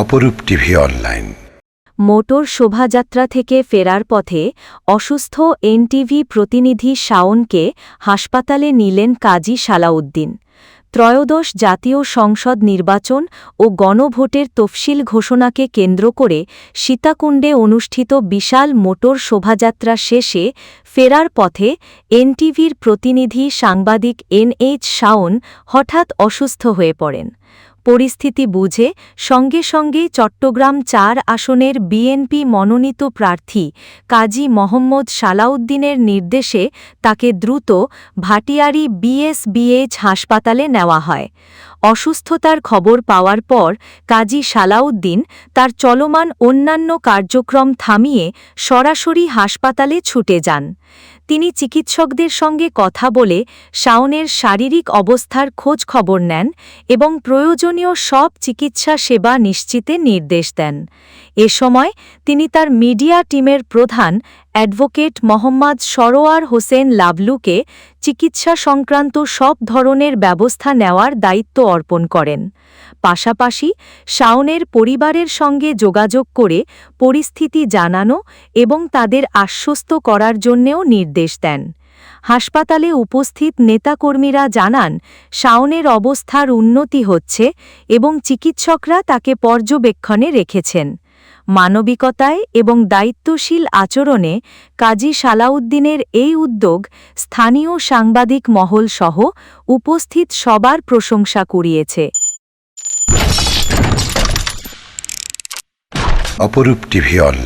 অপরূপ TV online. Motor শোভাযাত্রা থেকে ফেরার পথে অসুস্থ এনটিভি প্রতিনিধি শাওনকে হাসপাতালে নিলেন কাজী সালাউদ্দিন। ত্রয়োদশ জাতীয় সংসদ নির্বাচন ও গণভোটের তফসিল ঘোষণাকে কেন্দ্র করে সীতাকুণ্ডে অনুষ্ঠিত বিশাল মোটর শোভাযাত্রা শেষে ফেরার পথে এনটিভির প্রতিনিধি সাংবাদিক এনএইচ শাওন হঠাৎ অসুস্থ হয়ে পড়েন। পরিস্থিতি বুঝে সঙ্গে সঙ্গেই চট্টগ্রাম ৪ আসনের বিএনপি মনোনীত প্রার্থী কাজী মোহাম্মদ সালাউদ্দিনের নির্দেশে তাকে দ্রুত ভাটিয়ারী বিএসবিএইচ হাসপাতালে নেওয়া হয়। অসুস্থতার খবর পাওয়ার পর কাজী সালাউদ্দিন তার চলমান অন্যান্য কার্যক্রম থামিয়ে সরাসরি হাসপাতালে ছুটে যান। তিনি চিকিৎসকদের সঙ্গে কথা বলে শাওনের শারীরিক অবস্থার খোঁজ খবর নেন এবং প্রয়োজনীয় সব চিকিৎসা সেবা নিশ্চিতে নির্দেশ দেন। এ সময় তিনি তার মিডিয়া টিমের প্রধান অ্যাডভোকেট মোহাম্মদ সরোয়ার হোসেন লাবলুকে চিকিৎসা সংক্রান্ত সব ধরনের ব্যবস্থা নেওয়ার দায়িত্ব অর্পণ করেন। পাশাপাশি শাওনের পরিবারের সঙ্গে যোগাযোগ করে পরিস্থিতি জানানো এবং তাদের আশ্বস্ত করার জন্যেও নির্দেশ দেন। হাসপাতালে উপস্থিত নেতাকর্মীরা জানান শাওনের অবস্থার উন্নতি হচ্ছে এবং চিকিৎসকরা তাকে পর্যবেক্ষণে রেখেছেন। মানবিকতায় এবং দায়িত্বশীল আচরণে কাজী সালাউদ্দিনের এই উদ্যোগ স্থানীয় সাংবাদিক মহল সহ উপস্থিত সবার প্রশংসা কুড়িয়েছে। অপরূপ টিভি অনলাইন।